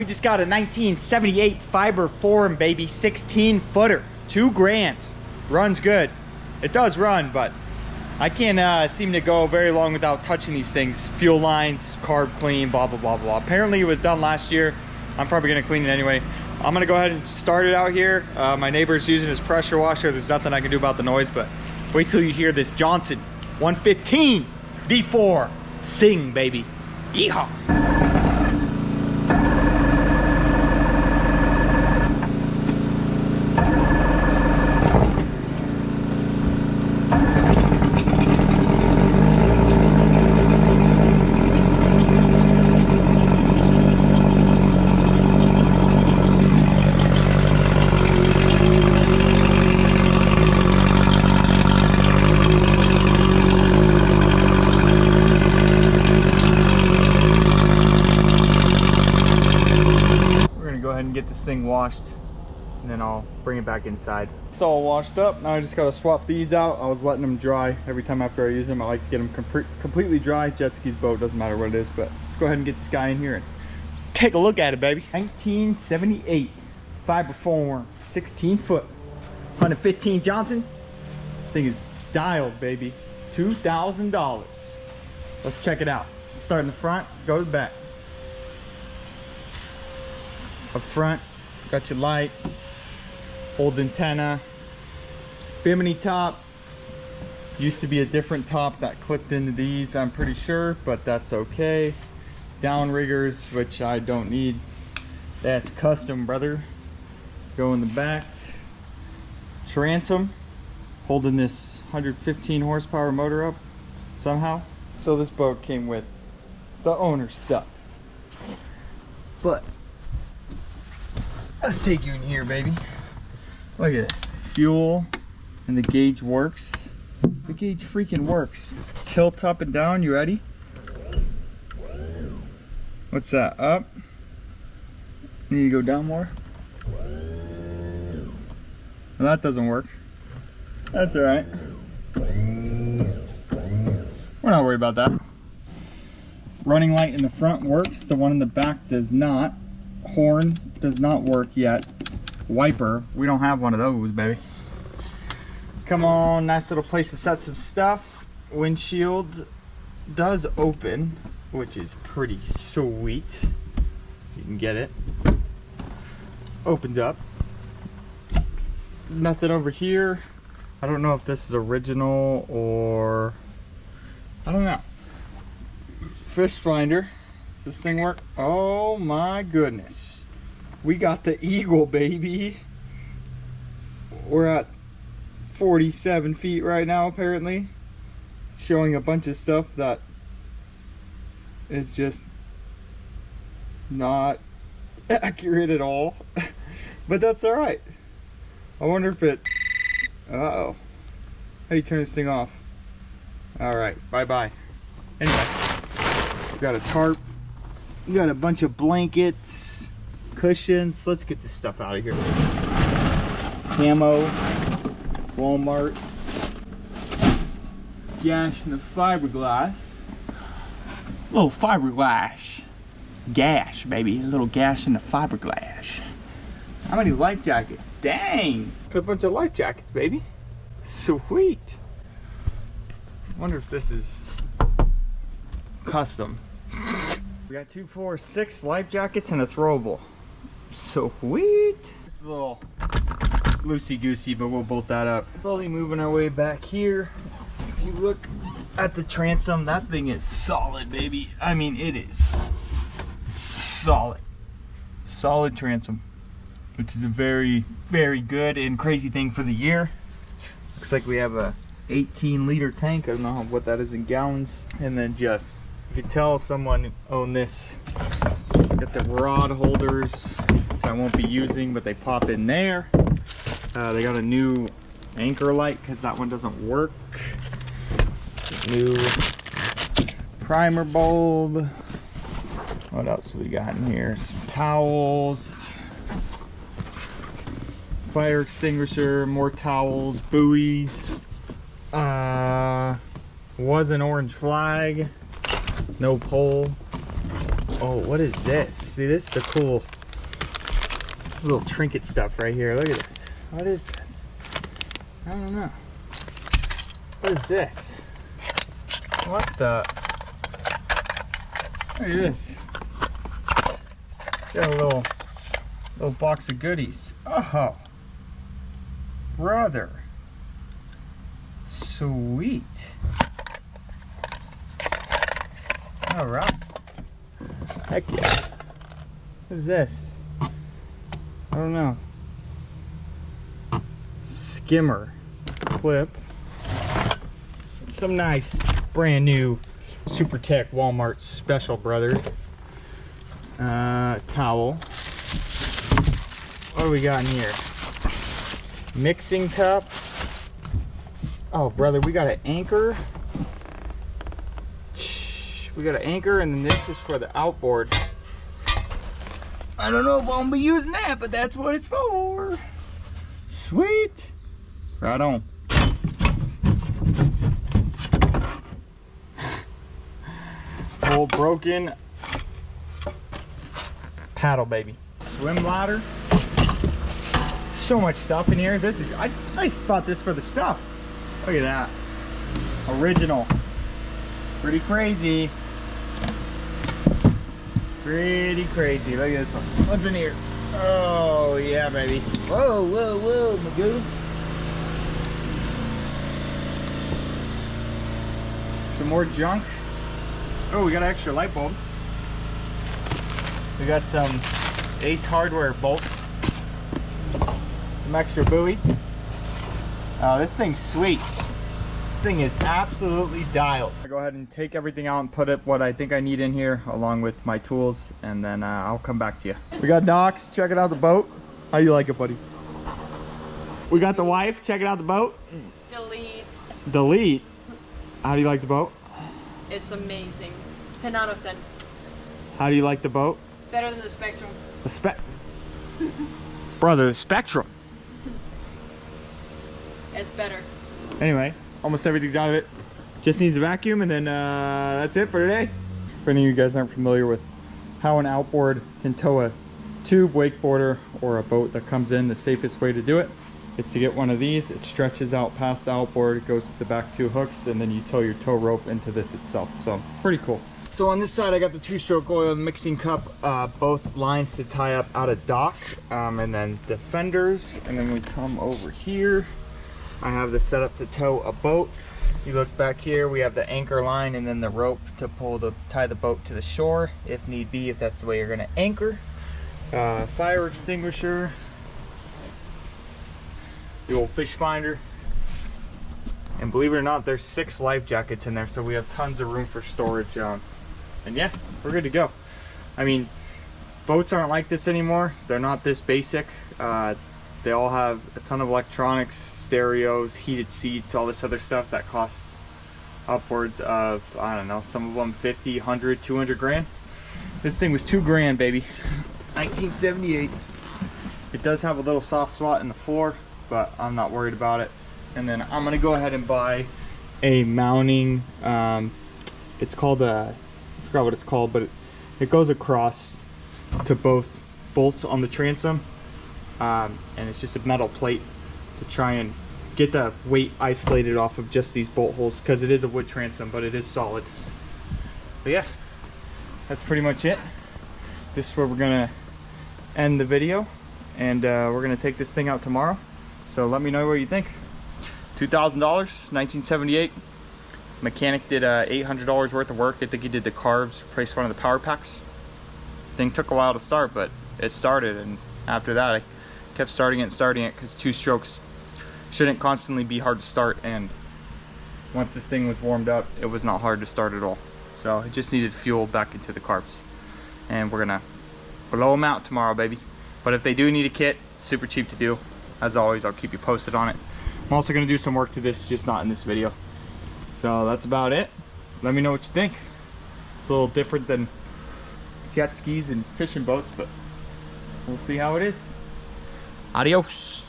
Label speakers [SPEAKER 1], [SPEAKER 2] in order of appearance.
[SPEAKER 1] We just got a 1978 Fiberform, baby, 16-footer, $2 grand. Runs good. It does run, but I can't seem to go very long without touching these things. Fuel lines, carb clean, blah, blah, blah, blah. Apparently it was done last year. I'm probably gonna clean it anyway. I'm gonna go ahead and start it out here. My neighbor's using his pressure washer. There's nothing I can do about the noise, but wait till you hear this Johnson 115 V4 sing, baby. Yeehaw. And get this thing washed, and then I'll bring it back inside. It's all washed up. Now I just gotta swap these out. I was letting them dry every time after I use them. I like to get them completely dry. Jet skis, boat, doesn't matter what it is. But let's go ahead and get this guy in here and take a look at it, baby. 1978 Fiberform 16-foot 115 Johnson. This thing is dialed, baby. $2,000. Let's check it out. Start in the front, go to the back. Up front, got your light, old antenna, bimini top. Used to be a different top that clipped into these, I'm pretty sure, but that's okay. Downriggers, which I don't need. That's custom, brother. Go in the back. Transom, holding this 115 horsepower motor up somehow. So this boat came with the owner's stuff. But let's take you in here, baby. Look at this. Fuel, and the gauge works. The gauge freaking works. Tilt up and down, you ready? What's that, up? Need to go down more? Well, that doesn't work. That's all right. We're not worried about that. Running light in the front works. The one in the back does not. Horn does not work yet. Wiper, we don't have one of those, baby. Come on, nice little place to set some stuff. Windshield does open, which is pretty sweet. If you can get it. Opens up. Nothing over here. I don't know if this is original or I don't know. Fish finder. Does this thing work? Oh my goodness. We got the Eagle, baby. We're at 47 feet right now, apparently. Showing a bunch of stuff that is just not accurate at all. But that's all right. I wonder if it... Uh-oh. How do you turn this thing off? All right, bye-bye. Anyway, we got a tarp. You got a bunch of blankets, cushions. Let's get this stuff out of here. Camo, Walmart, gash in the fiberglass. Little fiberglass. Gash, baby. A little gash in the fiberglass. How many life jackets? Dang! Got a bunch of life jackets, baby. Sweet. Wonder if this is custom. We got 2, 4, 6 life jackets and a throwable. Sweet. It's a little loosey-goosey, but we'll bolt that up. Slowly moving our way back here. If you look at the transom, that thing is solid, baby. I mean, it is solid. Solid transom, which is a very, very good and crazy thing for the year. Looks like we have a 18-liter tank. I don't know what that is in gallons. And then just, you can tell someone owned this. Got the rod holders, which I won't be using, but they pop in there. They got a new anchor light because that one doesn't work. New primer bulb. What else we got in here? Some towels, fire extinguisher, more towels, buoys. Was an orange flag. No pole. Oh, what is this? See, this is the cool little trinket stuff right here. Look at this. What is this? I don't know. What is this? What the? Look at this. Got a little box of goodies. Oh, brother. Sweet. All right. Heck yeah. What is this? I don't know. Skimmer clip. Some nice brand new Super Tech Walmart special, brother. Towel. What do we got in here? Mixing cup. Oh, brother, we got an anchor. We got an anchor, and then this is for the outboard. I don't know if I'm gonna be using that, but that's what it's for. Sweet. Right on. Old broken paddle, baby. Swim ladder. So much stuff in here. This is, I just bought this for the stuff. Look at that. Original. Pretty crazy. Pretty crazy. Look at this one. What's in here? Oh, yeah, baby. Whoa, whoa, whoa, Magoo. Some more junk. Oh, we got an extra light bulb. We got some Ace Hardware bolts. Some extra buoys. Oh, this thing's sweet. This thing is absolutely dialed. I'll go ahead and take everything out and put it what I think I need in here along with my tools, and then I'll come back to you. We got Knox checking out the boat. How do you like it, buddy? We got the wife checking out the boat.
[SPEAKER 2] Delete.
[SPEAKER 1] Delete? How do you like the boat?
[SPEAKER 2] It's amazing. 10 out of 10.
[SPEAKER 1] How do you like the boat?
[SPEAKER 2] Better than the Spectrum.
[SPEAKER 1] The Brother, the Spectrum.
[SPEAKER 2] It's better.
[SPEAKER 1] Anyway, almost everything's out of it. Just needs a vacuum, and then that's it for today. If any of you guys aren't familiar with how an outboard can tow a tube, wakeboarder, or a boat that comes in, the safest way to do it is to get one of these. It stretches out past the outboard, it goes to the back two hooks, and then you tow your tow rope into this itself. So pretty cool. So on this side I got the 2-stroke oil mixing cup, both lines to tie up out of dock, and then the fenders. And then we come over here, I have the setup to tow a boat. You look back here, we have the anchor line and then the rope to tie the boat to the shore if need be, if that's the way you're going to anchor. Fire extinguisher, the old fish finder, and believe it or not, there's 6 life jackets in there, so we have tons of room for storage. And yeah, we're good to go. I mean, boats aren't like this anymore. They're not this basic. They all have a ton of electronics, stereos, heated seats, all this other stuff that costs upwards of, I don't know, some of them 50, 100, 200 grand. This thing was 2 grand, baby. 1978. It does have a little soft spot in the floor, but I'm not worried about it. And then I'm gonna go ahead and buy a mounting, it's called a, I forgot what it's called, but it goes across to both bolts on the transom, and it's just a metal plate to try and get the weight isolated off of just these bolt holes, because it is a wood transom, but it is solid. But yeah, that's pretty much it. This is where we're gonna end the video, and we're gonna take this thing out tomorrow. So let me know what you think. $2,000, 1978. Mechanic did $800 worth of work. I think he did the carbs, replaced one of the power packs. Thing took a while to start, but it started, and after that I kept starting it because 2 strokes shouldn't constantly be hard to start, and once this thing was warmed up, it was not hard to start at all. So it just needed fuel back into the carbs, and we're gonna blow them out tomorrow, baby. But if they do need a kit, super cheap to do. As always, I'll keep you posted on it. I'm also gonna do some work to this, just not in this video. So that's about it. Let me know what you think. It's a little different than jet skis and fishing boats, but we'll see how it is. Adios.